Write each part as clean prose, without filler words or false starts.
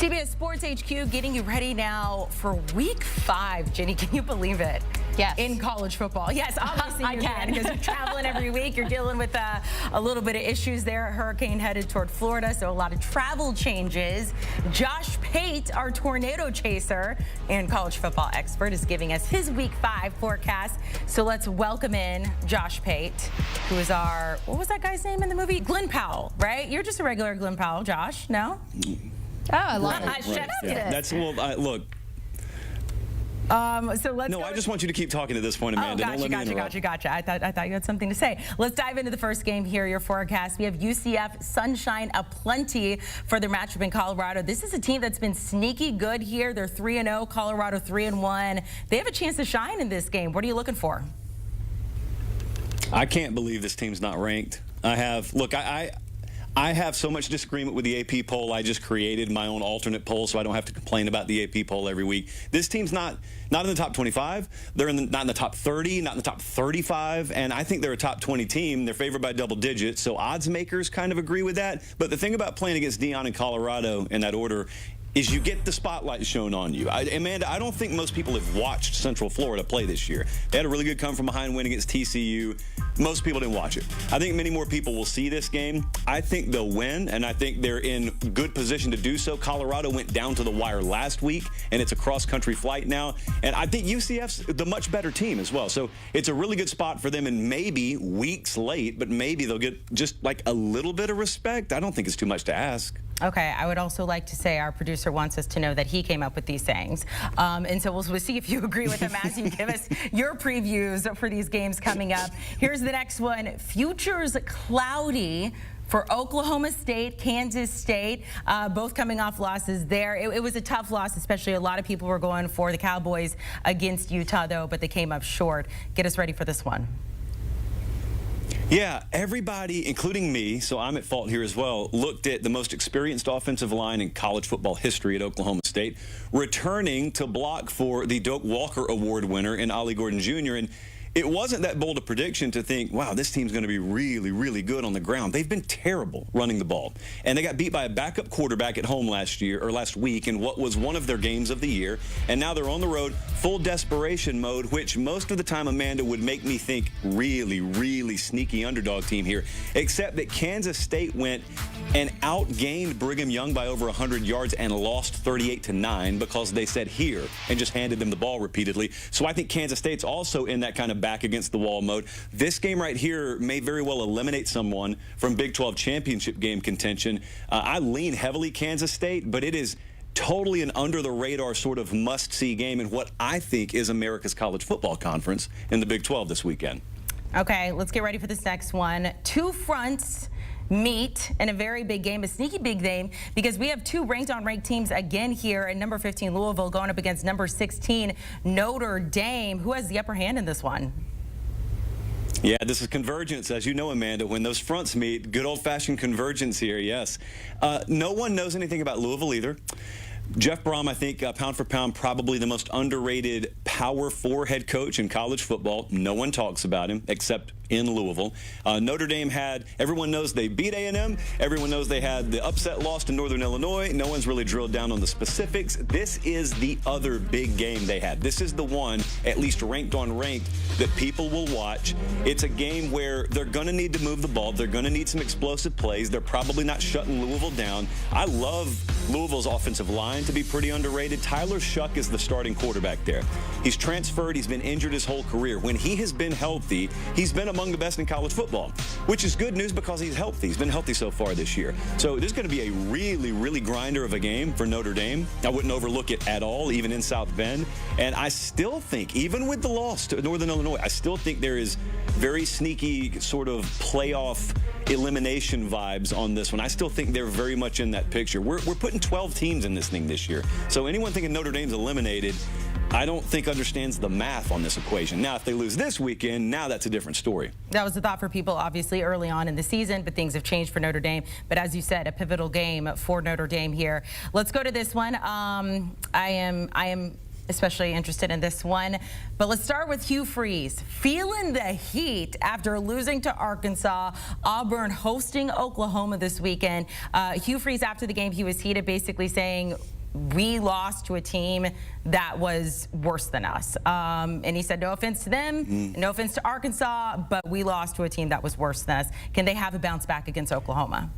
CBS Sports HQ getting you ready now for week 5. Jenny, can you believe it? Yes. In college football. Yes, obviously I can. because you're traveling every week. You're dealing with a little bit of issues there. A hurricane headed toward Florida, so a lot of travel changes. Josh Pate, our tornado chaser and college football expert, is giving us his week 5 forecast. So let's welcome in Josh Pate, who is our, what was that guy's name in the movie? Glenn Powell, right? You're just a regular Glenn Powell, Josh, no? Oh, I love it. Right. Yeah. That's, well, look. So let's No, I just want you to keep talking at this point, Amanda. Oh, gotcha. I thought you had something to say. Let's dive into the first game here, your forecast. We have UCF sunshine aplenty for their matchup in Colorado. This is a team that's been sneaky good here. They're 3-0, Colorado 3-1. They have a chance to shine in this game. What are you looking for? I can't believe this team's not ranked. I have so much disagreement with the AP poll. I just created my own alternate poll so I don't have to complain about the AP poll every week. This team's not in the top 25. They're not in the top 30, not in the top 35, and I think they're a top 20 team. They're favored by double digits, so odds makers kind of agree with that. But the thing about playing against Deion in Colorado in that order is you get the spotlight shown on you. Amanda, I don't think most people have watched Central Florida play this year. They had a really good come-from-behind win against TCU. Most people didn't watch it. I think many more people will see this game. I think they'll win, and I think they're in good position to do so. Colorado went down to the wire last week, and it's a cross-country flight now. And I think UCF's the much better team as well. So it's a really good spot for them, and maybe weeks late, but maybe they'll get just like a little bit of respect. I don't think it's too much to ask. Okay, I would also like to say our producer wants us to know that he came up with these sayings. And so we'll see if you agree with him as you give us your previews for these games coming up. Here's the next one. Futures cloudy for Oklahoma State, Kansas State, both coming off losses there. It was a tough loss, especially a lot of people were going for the Cowboys against Utah, though, but they came up short. Get us ready for this one. Yeah, everybody, including me, so I'm at fault here as well, looked at the most experienced offensive line in college football history at Oklahoma State, returning to block for the Doak Walker Award winner in Ollie Gordon Jr., and it wasn't that bold a prediction to think, wow, this team's going to be really, really good on the ground. They've been terrible running the ball. And they got beat by a backup quarterback at home last week in what was one of their games of the year. And now they're on the road, full desperation mode, which most of the time, Amanda, would make me think really, really sneaky underdog team here. Except that Kansas State went and outgained Brigham Young by over 100 yards and lost 38-9 because they said here and just handed them the ball repeatedly. So I think Kansas State's also in that kind of back against the wall mode. This game right here may very well eliminate someone from Big 12 championship game contention. I lean heavily Kansas State, but it is totally an under-the-radar sort of must-see game in what I think is America's college football conference in the Big 12 this weekend. Okay, let's get ready for this next one. Two fronts meet in a very big game, a sneaky big game, because we have two ranked-on-ranked teams again here at number 15 Louisville going up against number 16 Notre Dame. Who has the upper hand in this one? Yeah, this is Convergence, as you know, Amanda. When those fronts meet, good old-fashioned Convergence here, yes. No one knows anything about Louisville either. Jeff Brom, I think, pound for pound, probably the most underrated Power 4 head coach in college football. No one talks about him except in Louisville. Notre Dame everyone knows they beat A&M. Everyone knows they had the upset loss to Northern Illinois. No one's really drilled down on the specifics. This is the other big game they had. This is the one, at least ranked on ranked, that people will watch. It's a game where they're going to need to move the ball. They're going to need some explosive plays. They're probably not shutting Louisville down. I love Louisville's offensive line to be pretty underrated. Tyler Shuck is the starting quarterback there. He's transferred. He's been injured his whole career. When he has been healthy, he's been among the best in college football, which is good news because he's healthy. He's been healthy so far this year. So this is going to be a really, really grinder of a game for Notre Dame. I wouldn't overlook it at all, even in South Bend. And I still think, even with the loss to Northern Illinois, I still think there is very sneaky sort of playoff elimination vibes on this one. I still think they're very much in that picture. We're putting 12 teams in this thing this year. So anyone thinking Notre Dame's eliminated, I don't think understands the math on this equation. Now, if they lose this weekend, now that's a different story. That was the thought for people, obviously, early on in the season, but things have changed for Notre Dame. But as you said, a pivotal game for Notre Dame here. Let's go to this one. I am especially interested in this one. But let's start with Hugh Freeze. Feeling the heat after losing to Arkansas. Auburn hosting Oklahoma this weekend. Hugh Freeze, after the game, he was heated, basically saying, we lost to a team that was worse than us. And he said, no offense to them, no offense to Arkansas, but we lost to a team that was worse than us. Can they have a bounce back against Oklahoma?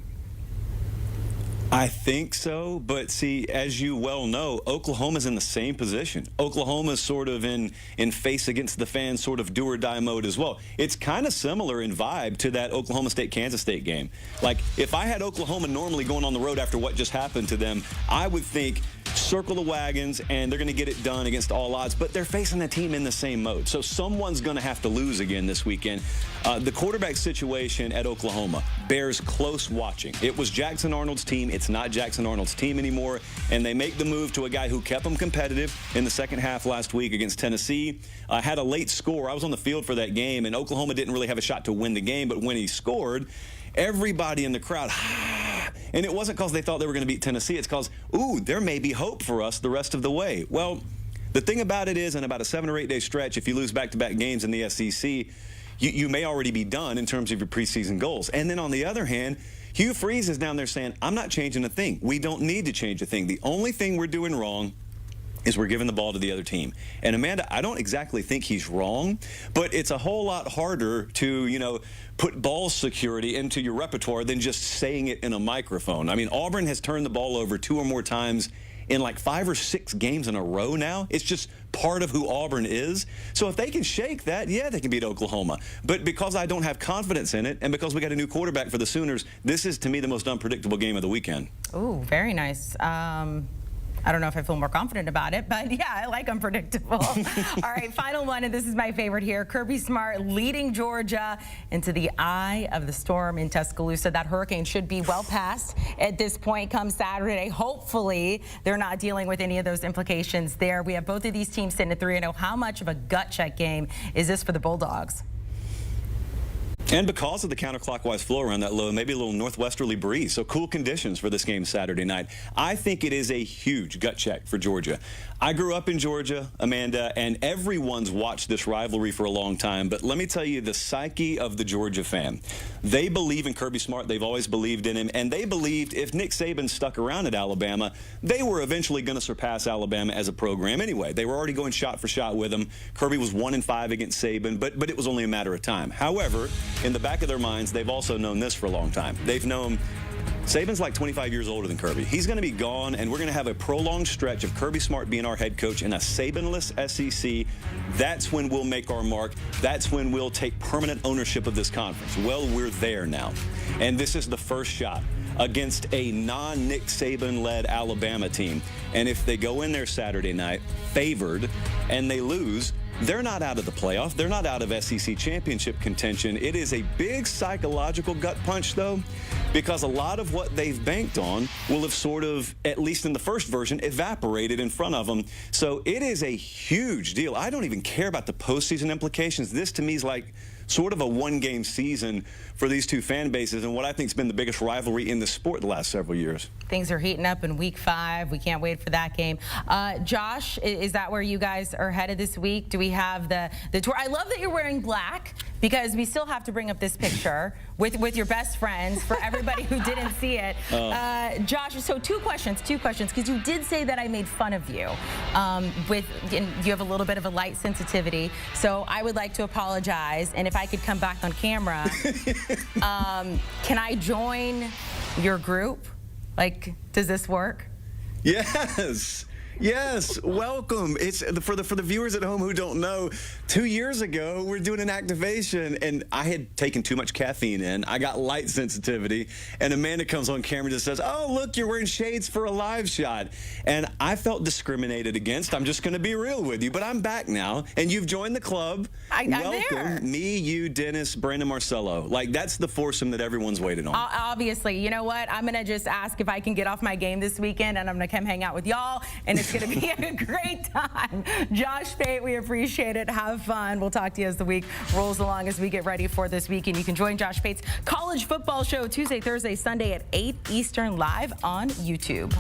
I think so, but see, as you well know, Oklahoma's in the same position. Oklahoma's sort of in face against the fans, sort of do or die mode as well. It's kind of similar in vibe to that Oklahoma State-Kansas State game. Like, if I had Oklahoma normally going on the road after what just happened to them, I would think, circle the wagons, and they're going to get it done against all odds, but they're facing a team in the same mode. So someone's going to have to lose again this weekend. The quarterback situation at Oklahoma bears close watching. It was Jackson Arnold's team. It's not Jackson Arnold's team anymore, and they make the move to a guy who kept them competitive in the second half last week against Tennessee. Had a late score. I was on the field for that game, and Oklahoma didn't really have a shot to win the game, but when he scored, everybody in the crowd, and it wasn't because they thought they were going to beat Tennessee. It's because, ooh, there may be hope for us the rest of the way. Well, the thing about it is, in about a 7 or 8 day stretch, if you lose back-to-back games in the SEC, you may already be done in terms of your preseason goals. And then on the other hand, Hugh Freeze is down there saying, I'm not changing a thing. We don't need to change a thing. The only thing we're doing wrong is we're giving the ball to the other team. And Amanda, I don't exactly think he's wrong, but it's a whole lot harder to, put ball security into your repertoire than just saying it in a microphone. I mean, Auburn has turned the ball over 2 or more times in like 5 or 6 games in a row now. It's just part of who Auburn is. So if they can shake that, yeah, they can beat Oklahoma. But because I don't have confidence in it, and because we got a new quarterback for the Sooners, this is, to me, the most unpredictable game of the weekend. Ooh, very nice. I don't know if I feel more confident about it, but yeah, I like unpredictable. All right, final one, and this is my favorite here. Kirby Smart leading Georgia into the eye of the storm in Tuscaloosa. That hurricane should be well past at this point come Saturday. Hopefully, they're not dealing with any of those implications there. We have both of these teams sitting at 3-0. How much of a gut check game is this for the Bulldogs? And because of the counterclockwise flow around that low, maybe a little northwesterly breeze, so cool conditions for this game Saturday night. I think it is a huge gut check for Georgia. I grew up in Georgia, Amanda, and everyone's watched this rivalry for a long time, but let me tell you the psyche of the Georgia fan. They believe in Kirby Smart. They've always believed in him, and they believed if Nick Saban stuck around at Alabama, they were eventually going to surpass Alabama as a program anyway. They were already going shot for shot with him. Kirby was 1-5 against Saban, but it was only a matter of time. However, in the back of their minds, they've also known this for a long time. They've known Saban's like 25 years older than Kirby. He's going to be gone, and we're going to have a prolonged stretch of Kirby Smart being our head coach in a Saban-less SEC. That's when we'll make our mark. That's when we'll take permanent ownership of this conference. Well, we're there now. And this is the first shot against a non-Nick Saban-led Alabama team. And if they go in there Saturday night favored and they lose, they're not out of the playoff. They're not out of SEC championship contention. It is a big psychological gut punch, though, because a lot of what they've banked on will have sort of, at least in the first version, evaporated in front of them. So it is a huge deal. I don't even care about the postseason implications. This, to me, is like sort of a one-game season for these two fan bases and what I think has been the biggest rivalry in the sport the last several years. Things are heating up in week 5. We can't wait for that game. Josh, is that where you guys are headed this week? Do we have the tour? I love that you're wearing black because we still have to bring up this picture with your best friends for everybody who didn't see it. Josh, so two questions, because you did say that I made fun of you. And you have a little bit of a light sensitivity, so I would like to apologize. And if I could come back on camera, can I join your group? Like, does this work? Yes. Yes, welcome. It's for the viewers at home who don't know, 2 years ago we're doing an activation and I had taken too much caffeine in. I got light sensitivity and Amanda comes on camera and just says, "Oh, look, you're wearing shades for a live shot." And I felt discriminated against. I'm just going to be real with you, but I'm back now and you've joined the club. I'm welcome. there. Me, you, Dennis, Brandon, Marcello. Like, that's the foursome that everyone's waiting on. Obviously, you know what? I'm going to just ask if I can get off my game this weekend and I'm going to come hang out with y'all and it's going to be a great time. Josh Pate, we appreciate it. Have fun. We'll talk to you as the week rolls along as we get ready for this weekend. You can join Josh Pate's college football show Tuesday, Thursday, Sunday at 8 Eastern live on YouTube.